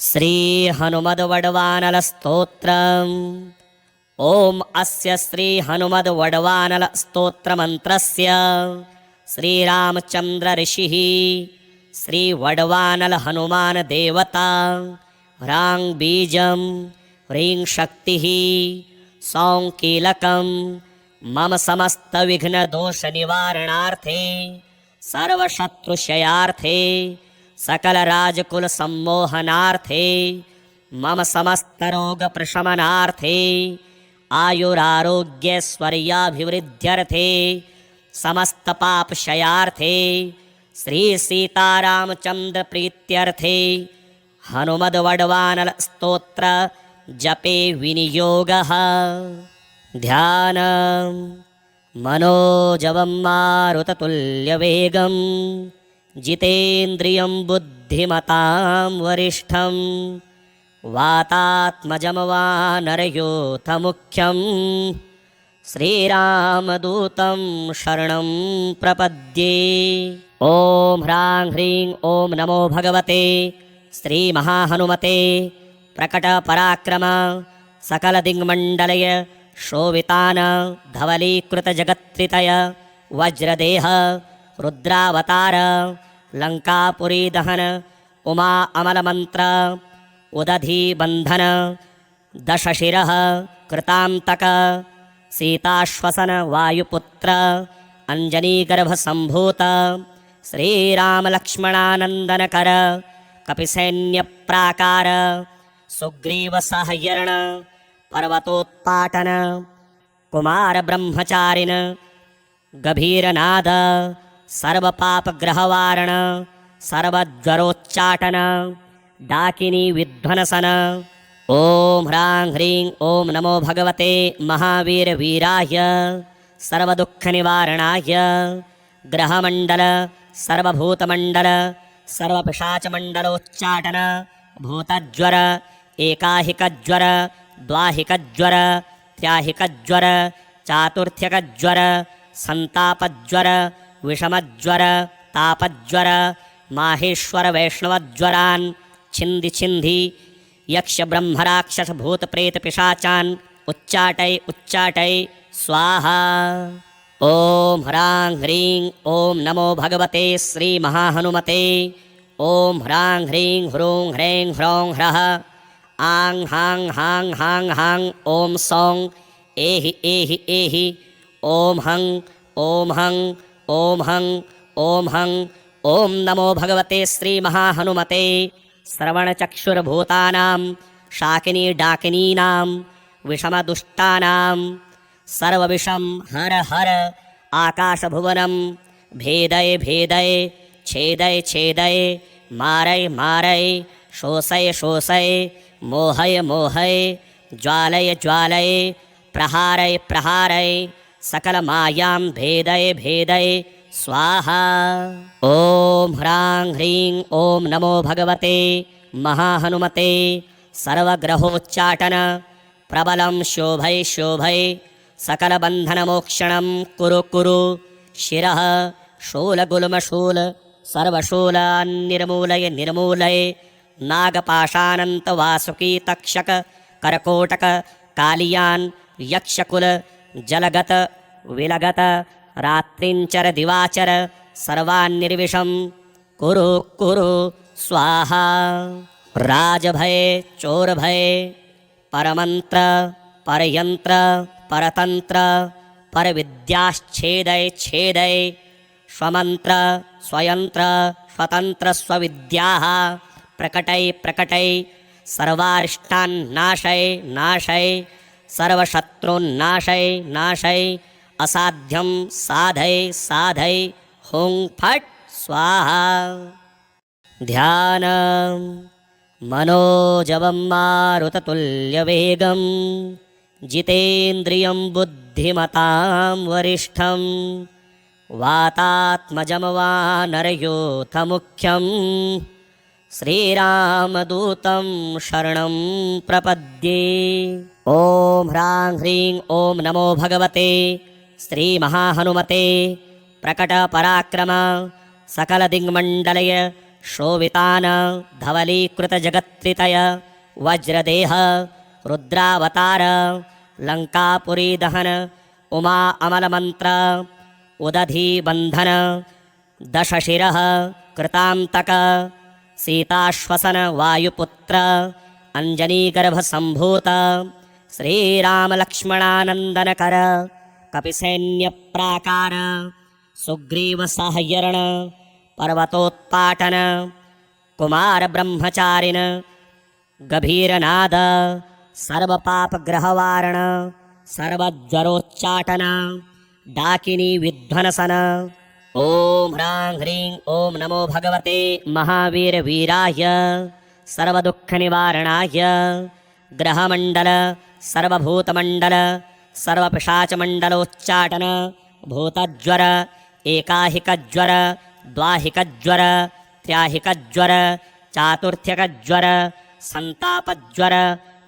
श्री हनुमद्वडवानल स्तोत्रम्। ओम अस्य श्री हनुमद्वडवानल स्तोत्र मंत्रस्य श्रीरामचंद्र ऋषिः श्री वडवानल हनुमान देवता ह्रां बीजं ह्रीं शक्तिः सौं कीलकं मम समस्त विघ्न दोष निवारणार्थे सर्वशत्रुक्षयार्थे सकल राजकुल सम्मोहनार्थे मम समस्त रोग प्रशमनार्थे आयुरारोग्यैश्वर्याभिवृद्ध्यर्थे समस्त पाप क्षयार्थे श्री सीतारामचंद्र प्रीत्यर्थे हनुमद्वडवानल स्तोत्र जपे विनियोगः। ध्यानम्। मनोजवं मारुततुल्यवेगं जितेन्द्रियं बुद्धिमतां वरिष्ठं वातात्मजं वानरयूथमुख्यं श्रीरामदूतं शरणं प्रपद्ये। ॐ ह्रां ह्रीं ॐ नमो भगवते श्रीमहाहनुमते प्रकटपराक्रम सकलदिङ्मण्डलय शोभितान धवलीकृतजगत्त्रितय वज्रदेह रुद्रावतार लंकापुरी दहन उमा अमलमंत्र उदधीबंधन दशशिरः कृतांतक सीताश्वसन वायुपुत्र अंजनीगर्भसंभूत श्रीरामलक्ष्मणानंदनकर कपिसैन्यप्राकार सुग्रीवसहयरण पर्वतोत्पाटन कुमार ब्रह्मचारिण गभीरनाद सर्वपापग्रहवारण सर्वज्वरोच्चाटन डाकिनी विध्वंसन। ओम ह्रां ह्रीं ओम नमो भगवते महावीरवीराय सर्वदुःखनिवारणाय ग्रहमण्डल सर्वभूतमण्डल सर्वपिशाचमण्डलोच्चाटन भूतज्वर एकाहिकज्वर द्वाहिकज्वर त्र्याहिकज्वर चातुर्थ्यकज्वर संतापज्वर विषमज्वर तापज्वर माहेश्वर वैष्णवज्वरान् छिंदि छिंदि यक्ष ब्रह्मराक्षस भूत प्रेत पिशाचान् उच्चाटय उच्चाटय स्वाहा। ओम ह्रां ह्रीं ओम नमो भगवते श्री महाहनुमते ओम ह्रां ह्रीं ह्रूं ह्रैं ह्रौं ह्रः आं हां हां हां हां ओम सौं एहि एहि एहि ओम हं ओम हं ओम हं ओम हं। ओम नमो भगवते श्री महाहनुमते श्रवणचक्षुर्भूतानां शाकिनी डाकिनीनां विषमदुष्टानां सर्वविषं हर हर आकाशभुवनं भेदय भेदय छेदय छेदय मारय मारय शोषय शोषय मोहय मोहय ज्वालय ज्वालय प्रहारय प्रहारय सकल मायां भेदय भेदय स्वाहा। ओम ह्रां ह्रीं ओम नमो भगवते महाहनुमते सर्वग्रहोच्चाटन प्रबलं शोभय शोभय सकलबन्धनमोक्षणं कुरु कुरु शिरः शूलगुल्मशूल सर्वशूलान्निर्मूलय निर्मूलय नागपाशानंत वासुकी तक्षक करकोटक कालियान यक्षकुल जलगत विलगत रात्रिंचर दिवाचर सर्वान्निर्विषं कुरु कुरु स्वाहा। राजभय चोरभय परमंत्र परयंत्र परतंत्र परविद्याश्छेदय छेदय स्वमंत्र स्वयंत्र स्वतंत्र स्वविद्याः प्रकटय प्रकटय सर्वारिष्टान् नाशय नाशय सर्वशत्रुन्नाशय नाशय असाध्यं साधय साधय हुं फट् स्वाहा। ध्यानम्। मनोजवं मारुततुल्यवेगं जितेन्द्रियं बुद्धिमतां वरिष्ठं वातात्मजं वानरयूथमुख्यं श्रीरामदूतं शरणं प्रपद्ये। ओम ह्रां ह्रीं ओम नमो भगवते श्रीमहाहनुमते प्रकटपराक्रम सकलदिङ्मण्डलय शोभितान् धवलीकृतजगत्त्रितय वज्रदेह रुद्रावतार लङ्कापुरीदहन उमा अमलमन्त्र उदधीबन्धन दशशिरः कृतान्तक सीताश्वसन वायुपुत्र अञ्जनीगर्भसम्भूत श्रीरामलक्ष्मणानन्दनकर कपिसैन्यप्राकार सुग्रीवसाहयरण पर्वतोत्पाटन कुमारब्रह्मचारिण गभीरनाद सर्वपापग्रहवारण सर्वज्वरोच्चाटन डाकिनी विध्वंसन। ॐ ह्रां ह्रीं ॐ नमो भगवते महावीरवीराय सर्वदुःखनिवारणाय ग्रहमण्डल सर्वभूतमण्डल सर्वपिशाचमण्डलोच्चाटन भूतज्वर एकाहिकज्वर द्वाहिकज्वर त्र्याहिकज्वर चातुर्थ्यकज्वर संतापज्वर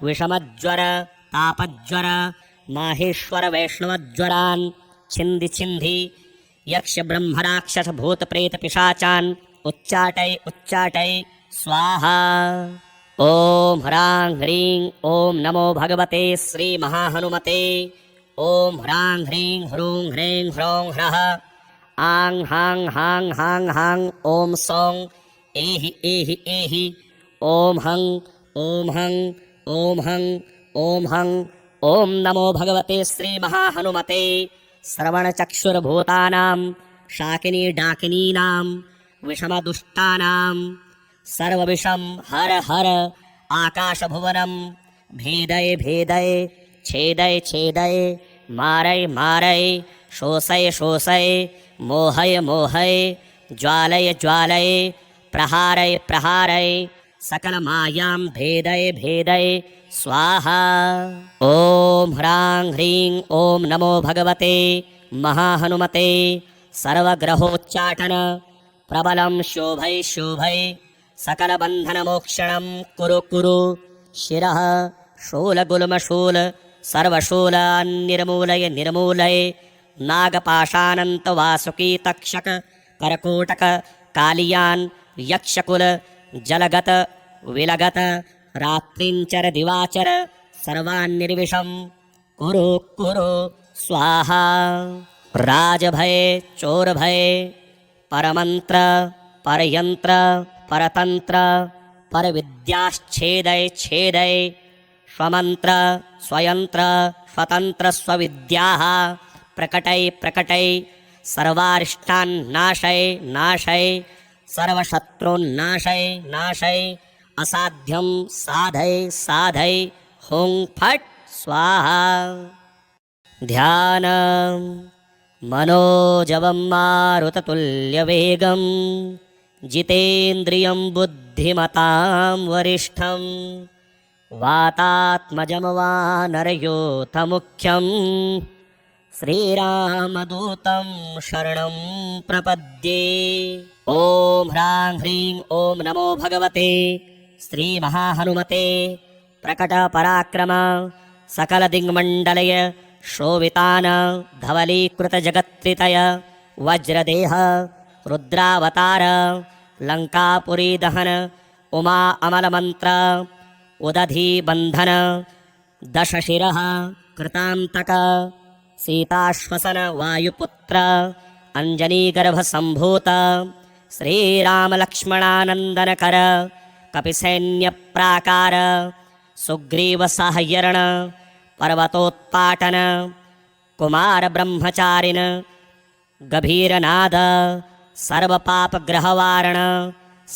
विषमज्वर तापज्वर माहेश्वर वैष्णवज्वरान् छिन्धि छिन्धि यक्ष ब्रह्मराक्षस भूत प्रेत पिशाचान् उच्चाटय उच्चाटय स्वाहा। ॐ ह्रां ह्रीं ॐ नमो भगवते श्री महाहनुमते। ॐ ह्रां ह्रीं ह्रूं ह्रें ह्रौं ह्रः आं हां हां हां हां ॐ सौं एहि एहि एहि ॐ हं ॐ हं ॐ हं ॐ हं। ॐ नमो भगवते श्री महाहनुमते। श्रवणचक्षुर्भूतानां शाकिनी डाकिनीनां विषमदुष्टानां सर्वविषं हर हर आकाशभुवनं भेदय भेदय छेदय छेदय मारय मारय शोषय शोषय मोहय मोहय ज्वालय ज्वालय प्रहारय प्रहारय सकलमायां भेदय भेदय स्वाहा। ॐ ह्रां ह्रीं ॐ नमो भगवते महाहनुमते। सर्वग्रहोच्चाटन प्रबलं शोभय शोभय सकलबन्धनमोक्षणं कुरु कुरु शिरः शूलगुल्मशूल सर्वशूलान् निर्मूलय नागपाशानन्तवासुकी तक्षक करकोटक कालियान् यक्षकुल जलगत विलगत रात्रिञ्चर दिवाचर सर्वान् कुरु कुरु स्वाहा। राजभय चोरभय परमन्त्र परयन्त्र परतन्त्र परविद्याश्छेदय छेदय स्वमन्त्र स्वयंत्र स्वतन्त्र स्वविद्याः प्रकटय प्रकटय सर्वारिष्टान् नाशय नाशय सर्वशत्रून्नाशय नाशय असाध्यं साधय साधय हुं फट् स्वाहा। ध्यानं मनोजवं मारुततुल्यवेगं जितेन्द्रियं बुद्धिमतां वरिष्ठं वातात्मजं वानरयोथमुख्यं श्रीरामदूतं शरणं प्रपद्ये। ॐ ह्रां ह्रीं ॐ नमो भगवते श्रीमहाहनुमते। प्रकटपराक्रम सकलदिङ्मण्डलय शोभितान् धवलीकृतजगत्त्रितय वज्रदेह रुद्रावतार लङ्कापुरीदहन उमा अमलमन्त्र उदधीबन्धन दशशिरः कृतान्तक सीताश्वसन वायुपुत्र अञ्जनीगर्भसम्भूत श्रीरामलक्ष्मणानन्दनकर कपिसैन्यप्राकार सुग्रीवसाहयरण पर्वतोत्पाटन कुमारब्रह्मचारिण गभीरनाद सर्वपापग्रहवारण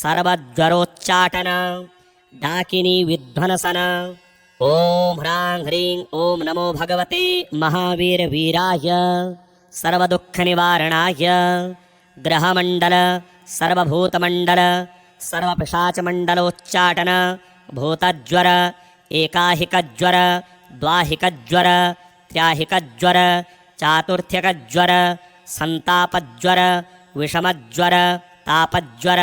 सर्वज्वरोच्चाटन डाकिनी विध्वंसन। ॐ ह्रां ह्रीं ॐ नमो भगवते महावीरवीराय सर्वदुःखनिवारणाय ग्रहमण्डल सर्वभूतमण्डल सर्वपिशाचमण्डलोच्चाटन भूतज्वर एकाहिकज्वर द्वाहिकज्वर त्र्याहिकज्वर चातुर्थ्यकज्वर संतापज्वर विषमज्वर तापज्वर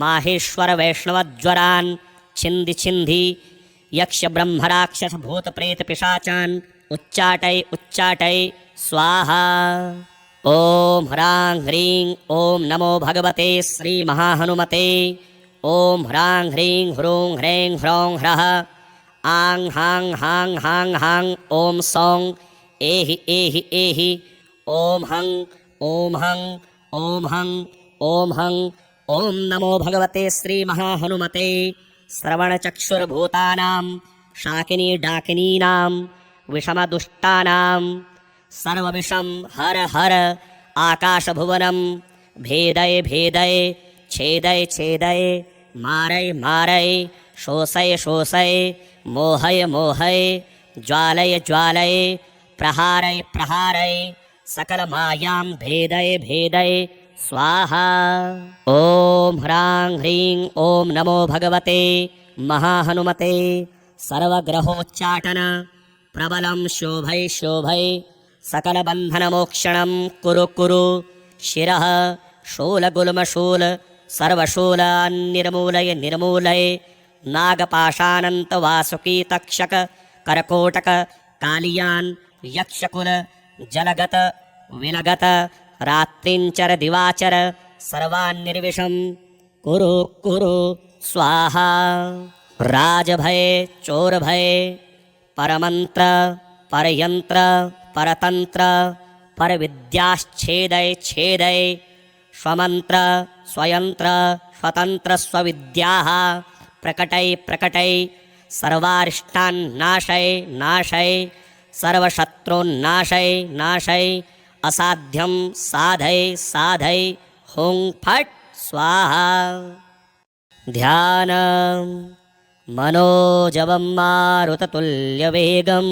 माहेश्वर वैष्णवज्वरान् छिन्धि छिन्धि यक्ष ब्रह्मराक्षस भूत प्रेत पिशाचान् उच्चाटय उच्चाटय स्वाहा। ॐ ह्रां ह्रीं ॐ नमो भगवते श्रीमहाहनुमते। ॐ ह्रां ह्रीं ह्रूं ह्रैं ह्रौं ह्रः आं हां हां हां हां ॐ सौं एहि एहि एहि ॐ हं ॐ हं ॐ हं ॐ हं ॐ नमो भगवते श्रीमहाहनुमते। श्रवणचक्षुर्भूतानां शाकिनी डाकिनीनां विषमदुष्टानां सर्वविषं हर हर आकाशभुवनं भेदय भेदय छेदय छेदय मारय मारय शोषय शोषय मोहय मोहय ज्वालय ज्वालय प्रहारय प्रहारय सकलमायां भेदय भेदय स्वाहा। ॐ ह्रां ह्रीं ॐ नमो भगवते महाहनुमते। सर्वग्रहोच्चाटन प्रबलं शोभय शोभय सकलबन्धनमोक्षणं कुरु कुरु शिरः शूलगुल्मशूल सर्वशूलान्निर्मूलय निर्मूलय नागपाशानन्तवासुकीतक्षक करकोटक कालियान् यक्षकुल जलगत विलगत रात्रिञ्चर दिवाचर सर्वान्निर्विषं कुरु कुरु स्वाहा। राजभय चोरभय परमन्त्र परयन्त्र परतन्त्र परविद्याश्छेदय छेदय स्वमन्त्र स्वयंत्र स्वतन्त्र स्वविद्याः प्रकटय प्रकटय सर्वारिष्टान् नाशय नाशय सर्वशत्रून्नाशय नाशय असाध्यं साधय साधय हुं फट् स्वाहा। ध्यानं मनोजवं मारुततुल्यवेगं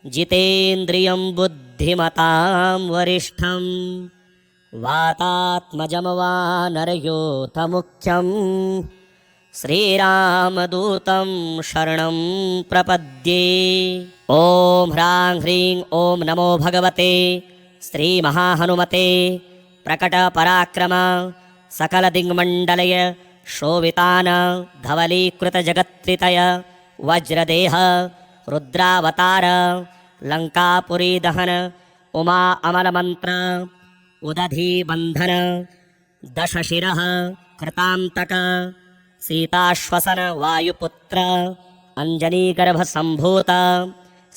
जितेन्द्रियं बुद्धिमतां वरिष्ठं वातात्मजं वानरयोथमुख्यं श्रीरामदूतं शरणं प्रपद्ये। ॐ ह्रां ह्रीं ॐ नमो भगवते श्रीमहाहनुमते। प्रकटपराक्रम सकलदिङ्मण्डलय शोभितान धवलीकृतजगत्त्रितय वज्रदेह रुद्रावतार लङ्कापुरीदहन उमा अमलमन्त्र उदधीबन्धन दशशिरः कृतान्तक सीताश्वसन वायुपुत्र अञ्जनीगर्भसम्भूत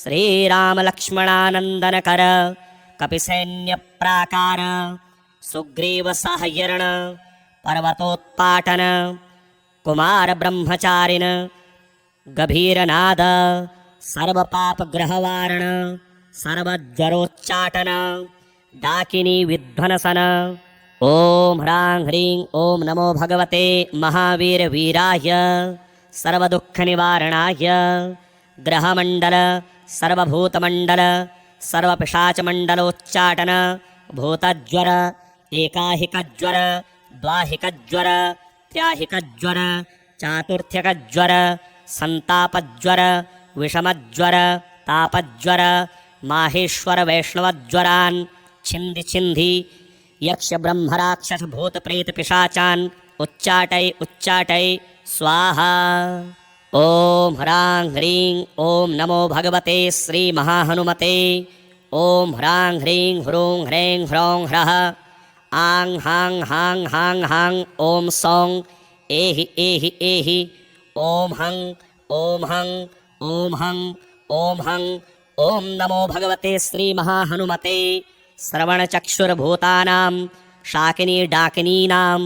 श्रीरामलक्ष्मणानन्दनकर कपिसैन्यप्राकार सुग्रीवसाहयर्ण पर्वतोत्पाटन कुमारब्रह्मचारिण गभीरनाद सर्वपापग्रहवारण सर्वज्वरोच्चाटन डाकिनी विध्वंसन। ॐ ह्रां ह्रीं ॐ नमो भगवते महावीरवीराय सर्वदुःखनिवारणाय ग्रहमण्डल सर्वभूतमण्डल सर्वपिशाचमण्डलोच्चाटन भूतज्वर एकाहिकज्वर द्वाहिकज्वर त्र्याहिकज्वर चातुर्थ्यकज्वर सन्तापज्वर विषमज्वर तापज्वर माहेश्वर वैष्णवज्वरान् छिन्धि छिन्धि यक्षब्रह्मराक्षसभूतप्रेतपिशाचान् उच्चाटय उच्चाटय स्वाहा। ॐ ह्रां ह्रीं ॐ नमो भगवते श्रीमहाहनुमते। ॐ ह्रां ह्रीं ह्रूं ह्रैं ह्रौं ह्रः आं हां हां हां हां ॐ सौं एहि एहि एहि ॐ हं ॐ हं ॐ हं ॐ हं ॐ नमो भगवते श्रीमहाहनुमते। श्रवणचक्षुर्भूतानां शाकिनी डाकिनीनां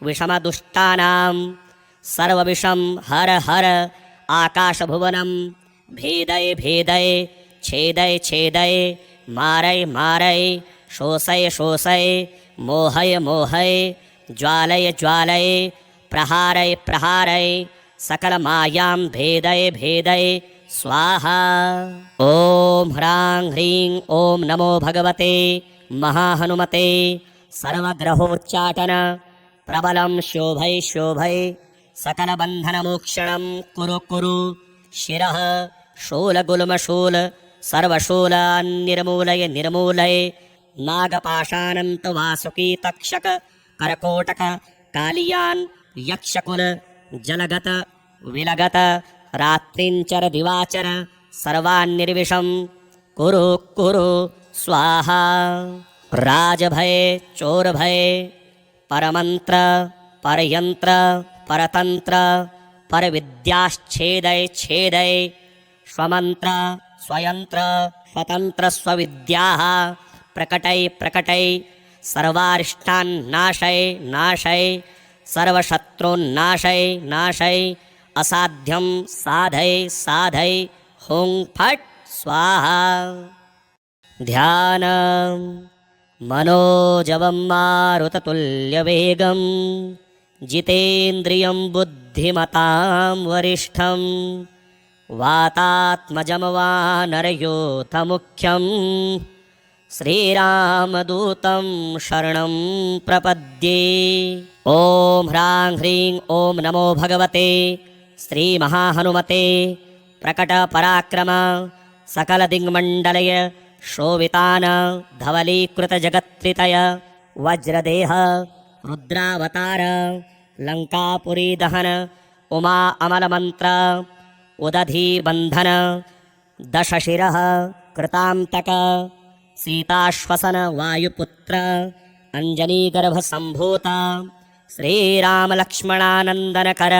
विषमदुष्टानां सर्वविषं हर हर आकाशभुवनं भेदय भेदय छेदय छेदय मारय मारय शोषय शोषय मोहय मोहय ज्वालय ज्वालय प्रहारय प्रहारय सकलमायां भेदय भेदय स्वाहा। ॐ ह्रां ह्रीं ॐ नमो भगवते महाहनुमते। सर्वग्रहोच्चाटन प्रबलं शोभय शोभय सकलबन्धनमोक्षणं कुरु कुरु शिरः शूलगुल्मशूल सर्वशूलान्निर्मूलय निर्मूलय नागपाशानन्तवासुकीतक्षक करकोटक कालियान् यक्षकुल जलगत विलगत रात्रिञ्चर दिवाचर सर्वान्निर्विषं कुरु कुरु स्वाहा। राजभय चोरभय परमंत्र परयंत्र परतंत्र परविद्याश्छेदय छेदय स्वमंत्र स्वयंत्र स्वतंत्र स्वविद्याः प्रकटय प्रकटय सर्वारिष्टान् नाशय नाशय सर्वशत्रुन्नाशय नाशय असाध्यं साधय साधय हुं फट् स्वाहा। ध्यानम् मनोजवं मारुततुल्यवेगं जितेन्द्रियं बुद्धिमतां वरिष्ठं वातात्मजं वानरयूथमुख्यं श्रीरामदूतं शरणं प्रपद्ये। ॐ ह्रां ह्रीं ॐ नमो भगवते श्रीमहाहनुमते प्रकटपराक्रम सकलदिङ्मण्डलय शोभितान धवलीकृतजगत्त्रितय वज्रदेह रुद्रावतार लङ्कापुरीदहन उमा अमलमन्त्र उदधीबन्धन दशशिरः कृतान्तक सीताश्वसन वायुपुत्र अञ्जनीगर्भसम्भूत श्रीरामलक्ष्मणानन्दनकर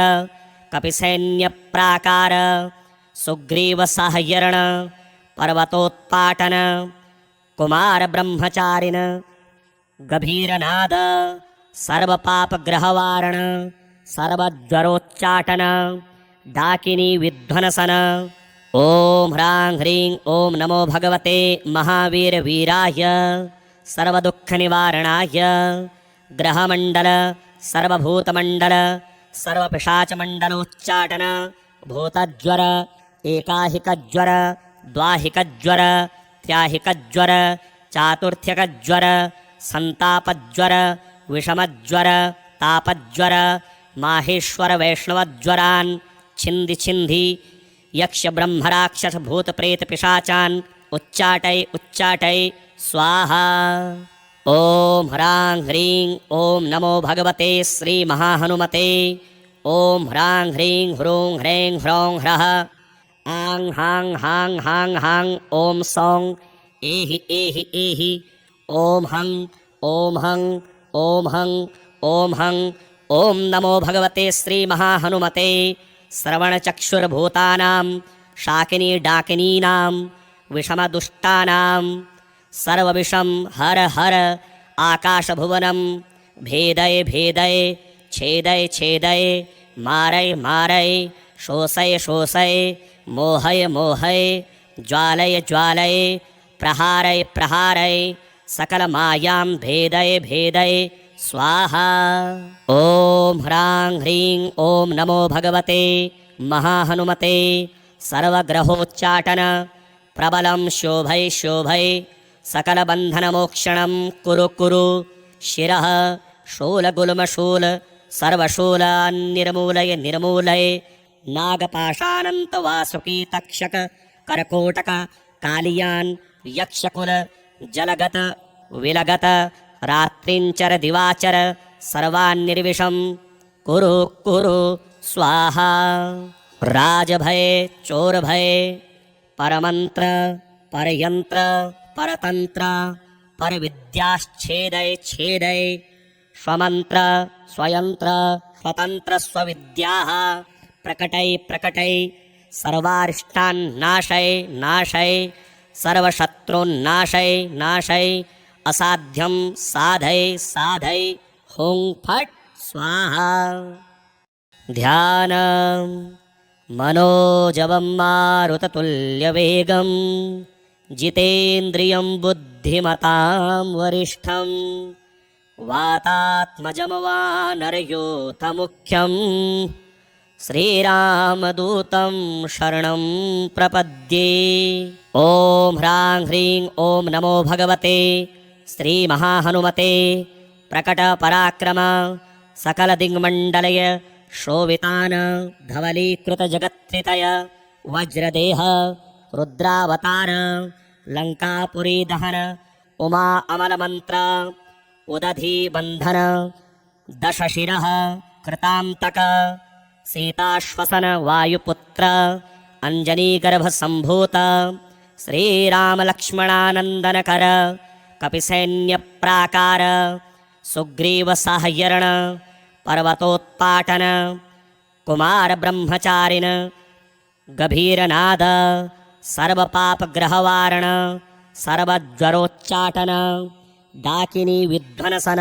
कपिसैन्यप्राकार सुग्रीवसाहयरण पर्वतोत्पाटन कुमारब्रह्मचारिण गभीरनाद सर्वपापग्रहवारण सर्वज्वरोच्चाटन डाकिनी विध्वंसन। ॐ ह्रां ह्रीं ॐ नमो भगवते महावीरवीराय सर्वदुःखनिवारणाय ग्रहमण्डल सर्वभूतमण्डल सर्वपिशाचमण्डलोच्चाटन भूतज्वर एकाहिकज्वर द्वाहिकज्वर त्र्याहिकज्वर चातुर्थ्यकज्वर संतापज्वर विषमज्वर तापज्वर माहेश्वर वैष्णवज्वरान् छिन्धि छिन्धि यक्ष ब्रह्मराक्षस भूतप्रेत पिशाचान् उच्चाटय उच्चाटय स्वाहा। ॐ ह्रां ह्रीं ॐ नमो भगवते श्रीमहाहनुमते ॐ ह्रां ह्रीं ह्रूं ह्रैं ह्रौं ह्रः आं हां हां हां हां ॐ सौं एहि एहि एहि ॐ हं ॐ हं ॐ हं ॐ हं। ॐ नमो भगवते श्रीमहाहनुमते श्रवणचक्षुर्भूतानां शाकिनी डाकिनीनां विषमदुष्टानां सर्वविषं हर हर आकाशभुवनं भेदय भेदय छेदय छेदय मारय मारय शोषय शोषय मोहय मोहय ज्वालय ज्वालय प्रहारय प्रहारय सकलमायां भेदय भेदय स्वाहा। ॐ ह्रां ह्रीं ॐ नमो भगवते महाहनुमते सर्वग्रहोच्चाटन प्रबलं शोभय शोभय सकलबन्धनमोक्षणं कुरु कुरु शिरः शूलगुल्मशूल सर्वशूलान्निर्मूलय निर्मूलय नागपाशानन्तवासुकी तक्षक करकोटक कालियान् यक्षकुल जलगत विलगत रात्रिञ्चर दिवाचर सर्वान्निर्विषं कुरु कुरु स्वाहा। राजभय चोरभय परमंत्र परयंत्र परतंत्र परविद्याश्छेदय छेदय स्वमंत्र स्वयंत्र स्वतंत्र स्वविद्याः प्रकटय प्रकटय सर्वारिष्टान् नाशय नाशय सर्वशत्रुन्नाशय नाशय असाध्यं साधय साधय हुं फट् स्वाहा। ध्यानम् मनोजवं मारुततुल्यवेगं जितेन्द्रियं बुद्धिमतां वरिष्ठं वातात्मजं वानरयूथमुख्यं श्रीरामदूतं शरणं प्रपद्ये। ॐ ह्रां ह्रीं ॐ नमो भगवते श्रीमहाहनुमते प्रकटपराक्रम सकलदिङ्मण्डलय शोभितान धवलीकृतजगत्त्रितय वज्रदेह रुद्रावतार लङ्कापुरीदहन उमा अमलमन्त्र उदधीबन्धन दशशिरः कृतान्तक सीताश्वसन वायुपुत्र अञ्जनीगर्भसम्भूत श्रीरामलक्ष्मणानन्दनकर कपिसैन्यप्राकार सुग्रीवसाह्यरण पर्वतोत्पाटन कुमारब्रह्मचारिण गभीरनाद सर्वपापग्रहवारण सर्वज्वरोच्चाटन डाकिनी विध्वंसन।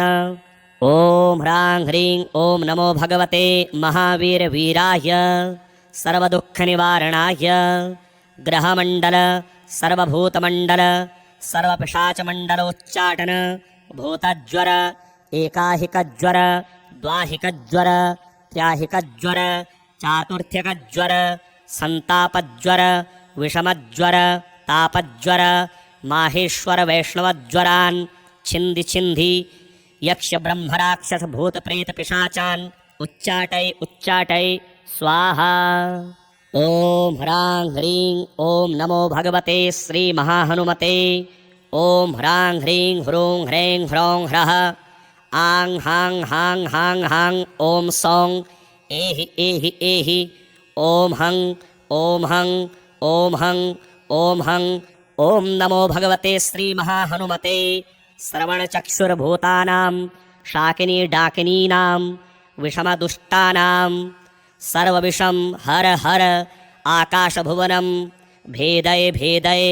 ॐ ह्रां ह्रीं ॐ नमो भगवते महावीरवीराय सर्वदुःखनिवारणाय ग्रहमण्डल सर्वभूतमण्डल सर्वपिशाचमण्डलोच्चाटन भूतज्वर एकाहिकज्वर द्वाहिकज्वर त्र्याहिकज्वर चातुर्थ्यकज्वर संतापज्वर विषमज्वर तापज्वर माहेश्वर वैष्णवज्वरान् छिन्धि छिन्धि यक्ष ब्रह्मराक्षस भूत प्रेत पिशाचान् उच्चाटय उच्चाटय स्वाहा। ॐ ह्रां ह्रीं ॐ नमो भगवते श्री महाहनुमते। ॐ ह्रां ह्रीं ह्रूं ह्रैं ह्रौं ह्रः आं हां हां हां हां ॐ सौं एहि एहि एहि ॐ हं ॐ हं ॐ हं ॐ हं। ॐ नमो भगवते श्री महाहनुमते। श्रवणचक्षुर्भूतानां शाकिनी डाकिनीनां विषमदुष्टानां सर्वविषं हर हर आकाशभुवनं भेदय भेदय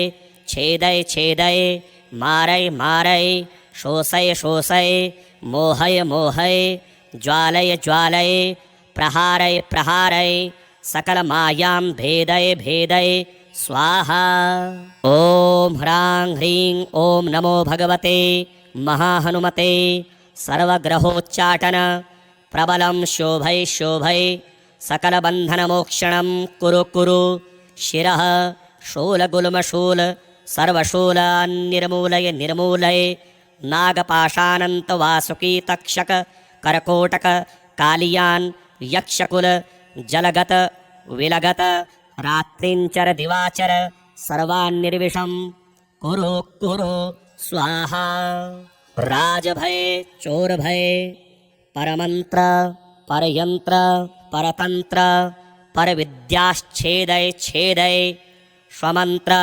छेदय छेदय मारय मारय शोषय शोषय मोहय मोहय ज्वालय ज्वालय प्रहारय प्रहारय सकल मायां भेदय भेदय स्वाहा। ॐ ह्रां ह्रीं ॐ नमो भगवते महाहनुमते। सर्वग्रहोच्चाटन प्रबलं शोभय शोभय सकलबन्धनमोक्षणं कुरु कुरु शिरः शूलगुल्मशूल सर्वशूलान्निर्मूलय निर्मूलय नागपाशानन्तवासुकी तक्षक करकोटक कालियान् यक्षकुल जलगत विलगत रात्रिञ्चर दिवाचर सर्वान्निर्विषं कुरु कुरु स्वाहा। राजभय चोरभय परमन्त्र परयन्त्र परतन्त्र परविद्याश्छेदय छेदय स्वमन्त्र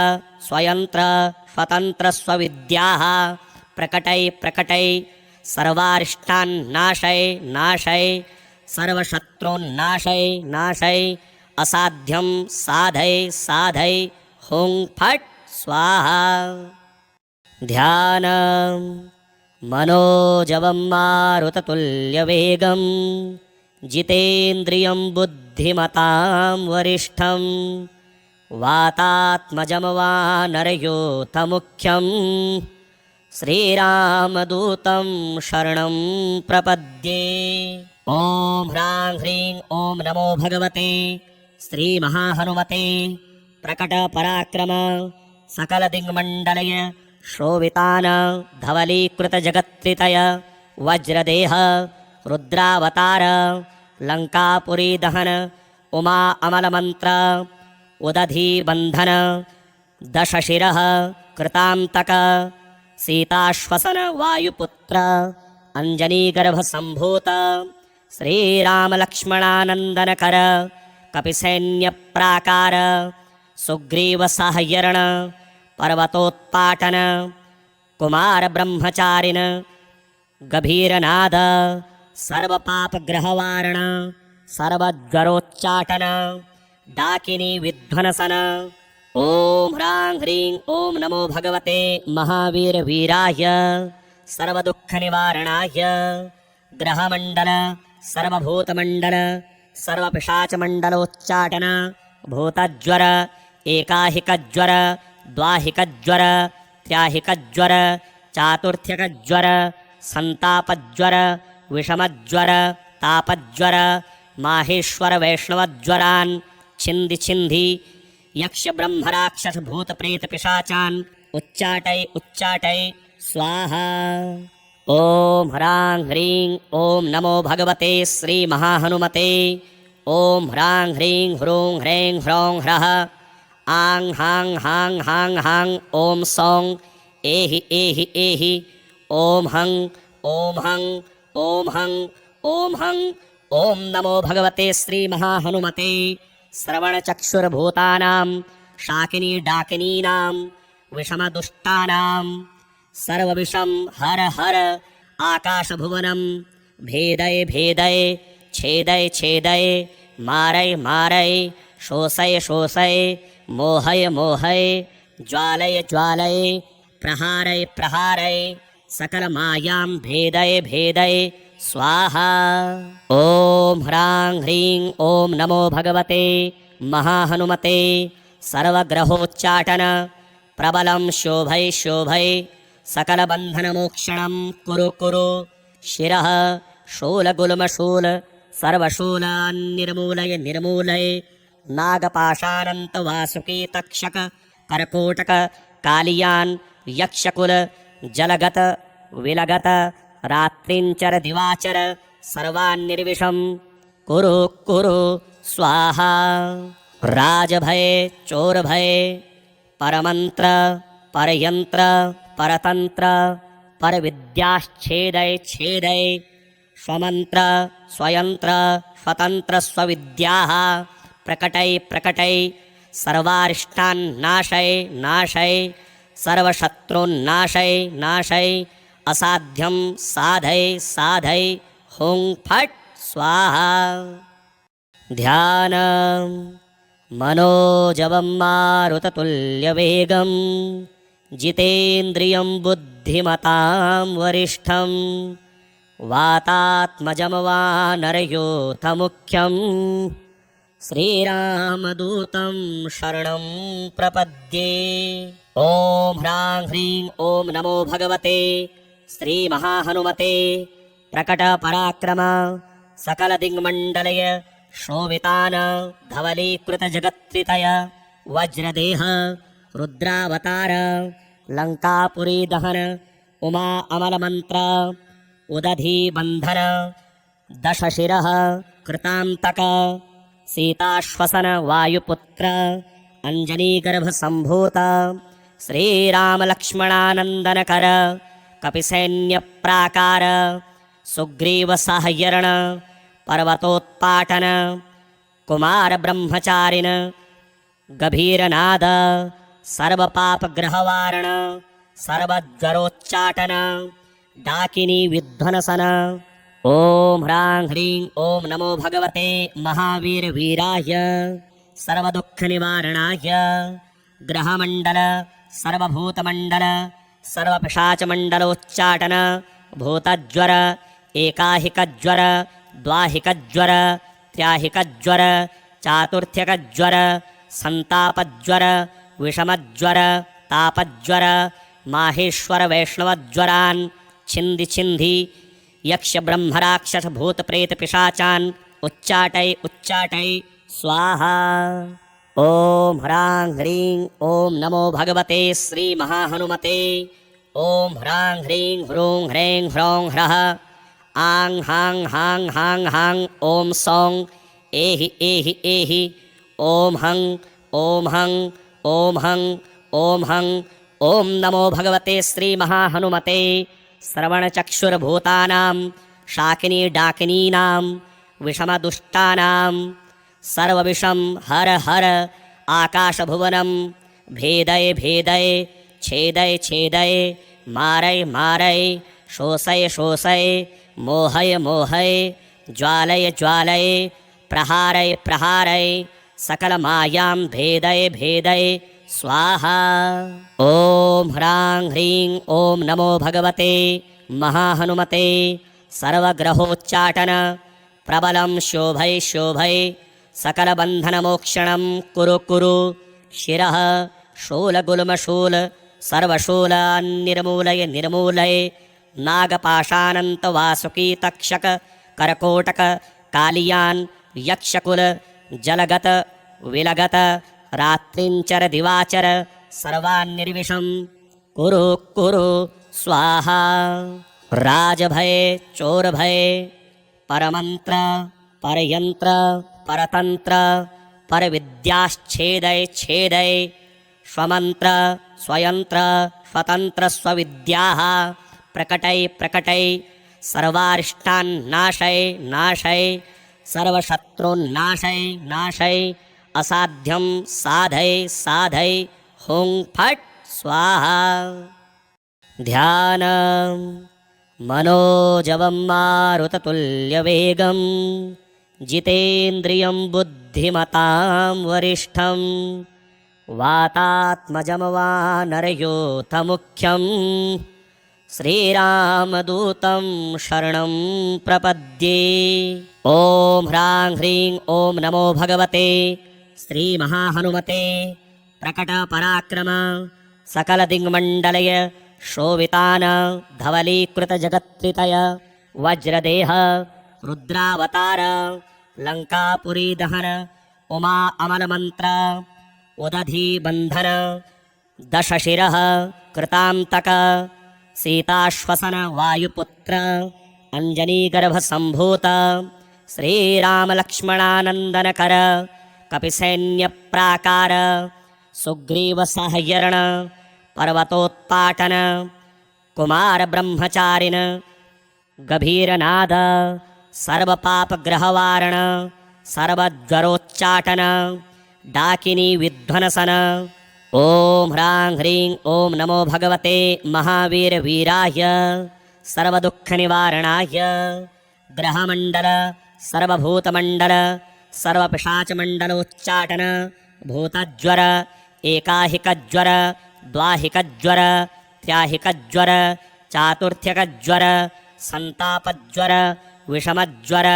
स्वयंत्र स्वतन्त्र स्वविद्याः प्रकटय प्रकटय सर्वारिष्टान् नाशय नाशय सर्वशत्रून्नाशय नाशय असाध्यं साधय साधय हुं फट् स्वाहा। ध्यानं मनोजवं मारुततुल्यवेगं जितेन्द्रियं बुद्धिमतां वरिष्ठं वातात्मजं वानरयूथमुख्यं श्रीरामदूतं शरणं प्रपद्ये। ॐ ह्रां ह्रीं ॐ नमो भगवते श्रीमहाहनुमते। प्रकटपराक्रम सकलदिङ्मण्डलय शोभितान धवलीकृतजगत्त्रितय वज्रदेह रुद्रावतार लङ्कापुरीदहन उमा अमलमन्त्र उदधीबन्धन दशशिरः कृतान्तक सीताश्वसन वायुपुत्र अञ्जनीगर्भसम्भूत श्रीरामलक्ष्मणानन्दनकर कपिसैन्यप्राकार सुग्रीवसाह्यरण पर्वतोत्पाटन कुमारब्रह्मचारिण गभीरनाद सर्वपापग्रहवारण सर्वज्वरोच्चाटन डाकिनी विध्वंसन। ॐ ह्रां ह्रीं ॐ नमो भगवते महावीरवीराय सर्वदुःखनिवारणाय ग्रहमण्डल सर्वभूतमण्डल सर्वपिशाचमण्डलोच्चाटन भूतज्वर एकाहिकज्वर द्वाहिकज्वर त्र्याहिकज्वर चातुर्थ्यकज्वर संतापज्वर विषमज्वर तापज्वर माहेश्वर वैष्णवज्वरान् छिन्धि छिन्धि यक्ष ब्रह्मराक्षस भूत प्रेत पिशाचान् उच्चाटय उच्चाटय स्वाहा। ॐ ह्रां ह्रीं ॐ नमो भगवते श्री महाहनुमते। ॐ ह्रां ह्रीं ह्रूं ह्रैं ह्रौं ह्रः आं हां हां हां हां ॐ सौं एहि एहि एहि ॐ हं ॐ हं ॐ हं ॐ हं। ॐ नमो भगवते श्री महाहनुमते। श्रवणचक्षुर्भूतानां शाकिनी डाकिनीनां विषमदुष्टानां सर्वविषं हर हर आकाशभुवनं भेदय भेदय छेदय छेदय मारय मारय शोषय शोषय मोहय मोहय ज्वालय ज्वालय प्रहारय प्रहारय सकलमायां भेदय भेदय स्वाहा। ॐ ह्रां ह्रीं ॐ नमो भगवते महाहनुमते सर्वग्रहोच्चाटन प्रबलं शोभय शोभय सकलबन्धनमोक्षणं कुरु कुरु शिरः शूलगुल्मशूल सर्वशूलान्निर्मूलय निर्मूलय नागपाशानन्तवासुकी तक्षक कर्कोटक कालियान् यक्षकुल जलगत विलगत रात्रिञ्चर दिवाचर सर्वान्निर्विषं कुरु कुरु स्वाहा। राजभय चोरभय परमन्त्र परयन्त्र परतन्त्र परविद्याश्छेदय छेदय स्वमन्त्र स्वयन्त्र स्वतन्त्र स्वविद्याः प्रकटय प्रकटय सर्वारिष्टान् नाशय नाशय सर्वशत्रून्नाशय नाशय असाध्यं साधय साधय हुं फट् स्वाहा। ध्यानं मनोजवं मारुततुल्यवेगं जितेन्द्रियं बुद्धिमतां वरिष्ठं वातात्मजं वानरयोथमुख्यं श्रीरामदूतं शरणं प्रपद्ये। ॐ ह्रां ह्रीं ॐ नमो भगवते श्रीमहाहनुमते प्रकटपराक्रम सकलदिङ्मण्डलय शोभितान धवलीकृतजगत्त्रितय वज्रदेह रुद्रावतार लङ्कापुरी दहन उमा अमलमन्त्र उदधीबन्धन दशशिरः कृतान्तक सीताश्वसन वायुपुत्र अञ्जनीगर्भसम्भूत श्रीरामलक्ष्मणानन्दनकर कपिसैन्यप्राकार सुग्रीवसाहयरण पर्वतोत्पाटन कुमारब्रह्मचारिण गभीरनाद सर्वपापग्रहवारण सर्वज्वरोच्चाटन डाकिनी विध्वंसन। ॐ ह्रां ह्रीं ॐ नमो भगवते महावीरवीराय सर्वदुःखनिवारणाय ग्रहमण्डल सर्वभूतमण्डल सर्वपिशाचमण्डलोच्चाटन भूतज्वर एकाहिकज्वर द्वाहिकज्वर त्र्याहिकज्वर चातुर्थ्यकज्वर सन्तापज्वर विषमज्वर तापज्वर माहेश्वर वैष्णवज्वरान् छिन्धि छिन्धि यक्षब्रह्मराक्षसभूतप्रेतपिशाचान् उच्चाटय उच्चाटय स्वाहा। ॐ ह्रां ह्रीं ॐ नमो भगवते श्रीमहाहनुमते ॐ ह्रां ह्रीं ह्रूं ह्रैं ह्रौं ह्रः आं हां हां हां हां ॐ सौं एहि एहि एहि ॐ हं ॐ हं ॐ हं ॐ हं ॐ नमो भगवते श्रीमहाहनुमते श्रवणचक्षुर्भूतानां शाकिनी डाकिनीनां विषमदुष्टानां सर्वविषं हर हर आकाशभुवनं भेदय भेदय छेदय छेदय मारय मारय शोषय शोषय मोहय मोहय ज्वालय ज्वालय प्रहारय प्रहारय सकलमायां भेदय भेदय स्वाहा। ॐ ह्रां ह्रीं ॐ नमो भगवते महाहनुमते सर्वग्रहोच्चाटन प्रबलं शोभय शोभय सकलबन्धनमोक्षणं कुरु कुरु शिरः शूलगुल्मशूल सर्वशूलान्निर्मूलय निर्मूलय नागपाशानन्तवासुकी तक्षक कर्कोटक कालियान् यक्षकुल जलगत विलगत रात्रिञ्चर दिवाचर सर्वान्निर्विषं कुरु कुरु स्वाहा। राजभय चोरभय परमन्त्र परयन्त्र परतन्त्र परविद्याश्छेदय छेदय स्वमन्त्र स्वयन्त्र स्वतन्त्र स्वविद्याः प्रकटय प्रकटय सर्वारिष्टान् नाशय नाशय सर्वशत्रून्नाशय नाशय असाध्यं साधय साधय हुं फट् स्वाहा। ध्यानं मनोजवं मारुततुल्यवेगं जितेन्द्रियं बुद्धिमतां वरिष्ठं वातात्मजं वानरयूथमुख्यं श्रीरामदूतं शरणं प्रपद्ये। ॐ ह्रां ह्रीं ॐ नमो भगवते श्रीमहाहनुमते प्रकटपराक्रम सकलदिङ्मण्डलय शोभितान धवलीकृतजगत्त्रितय वज्रदेह रुद्रावतार लङ्कापुरीदहन उमा अमलमन्त्र उदधीबन्धन दशशिरः कृतान्तक सीताश्वसन वायुपुत्र अञ्जनीगर्भसम्भूत श्रीरामलक्ष्मणानन्दनकर कपिसैन्यप्राकार सुग्रीवसहयरण पर्वतोत्पाटन कुमारब्रह्मचारिण गभीरनाद सर्वपापग्रहवारण सर्वज्वरोच्चाटन डाकिनी विध्वंसन। ॐ ह्रां ह्रीं ॐ नमो भगवते महावीरवीराय सर्वदुःखनिवारणाय ग्रहमण्डल सर्वभूतमण्डल सर्वपिशाचमण्डलोच्चाटन भूतज्वर एकाहिकज्वर द्वाहिकज्वर त्र्याहिकज्वर चातुर्थ्यकज्वर संतापज्वर विषमज्वर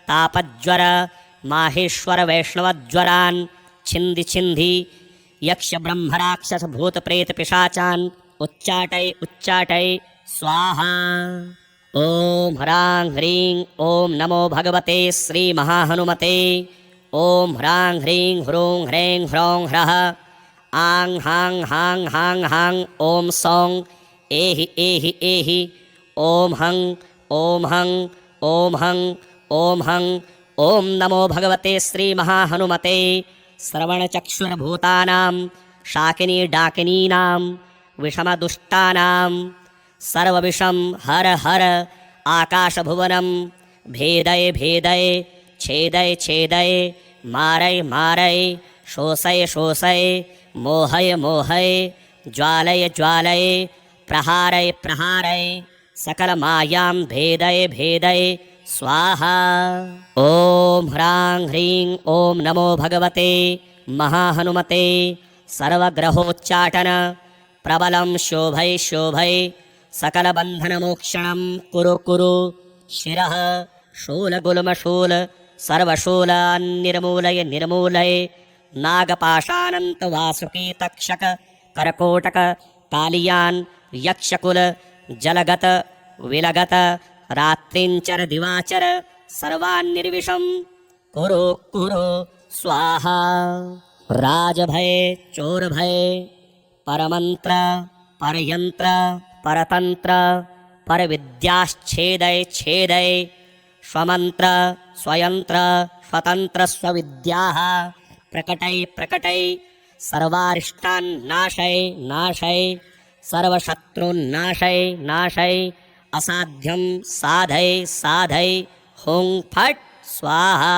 तापज्वर माहेश्वर वैष्णवज्वरान् छिन्धि छिन्धि यक्ष ब्रह्मराक्षस भूतप्रेत पिशाचान् उच्चाटय उच्चाटय स्वाहा। ॐ ह्रां ह्रीं ॐ नमो भगवते श्रीमहाहनुमते ॐ ह्रां ह्रीं ह्रूं ह्रैं ह्रौं ह्रः आं हां हां हां हां ॐ सौं एहि एहि एहि ॐ हं ॐ हं ॐ हं ॐ हं। ॐ नमो भगवते श्रीमहाहनुमते श्रवणचक्षुर्भूतानां शाकिनी डाकिनीनां विषमदुष्टानां सर्वविषं हर हर आकाशभुवनं भेदय भेदय छेदय छेदय मारय मारय शोषय शोषय मोहय मोहय ज्वालय ज्वालय प्रहारय प्रहारय सकलमायां भेदय भेदय स्वाहा। ॐ ह्रां ह्रीं ॐ नमो भगवते महाहनुमते सर्वग्रहोच्चाटन प्रबलं शोभय शोभय सकलबन्धनमोक्षणं कुरु कुरु शिरः शूलगुल्मशूल सर्वशूलान्निर्मूलय निर्मूलय नागपाशानन्तवासुकी तक्षक करकोटक कालियान् यक्षकुल जलगत विलगत रात्रिञ्चर दिवाचर सर्वान्निर्विषं कुरु कुरु स्वाहा। राजभय चोरभय परमन्त्र परयन्त्र परतन्त्र परविद्याश्छेदय छेदय स्वमन्त्र स्वयंत्र स्वतन्त्र स्वविद्याः प्रकटय प्रकटय सर्वारिष्टान् नाशय नाशय सर्वशत्रून्नाशय नाशय असाध्यं साधय साधय हुं फट् स्वाहा।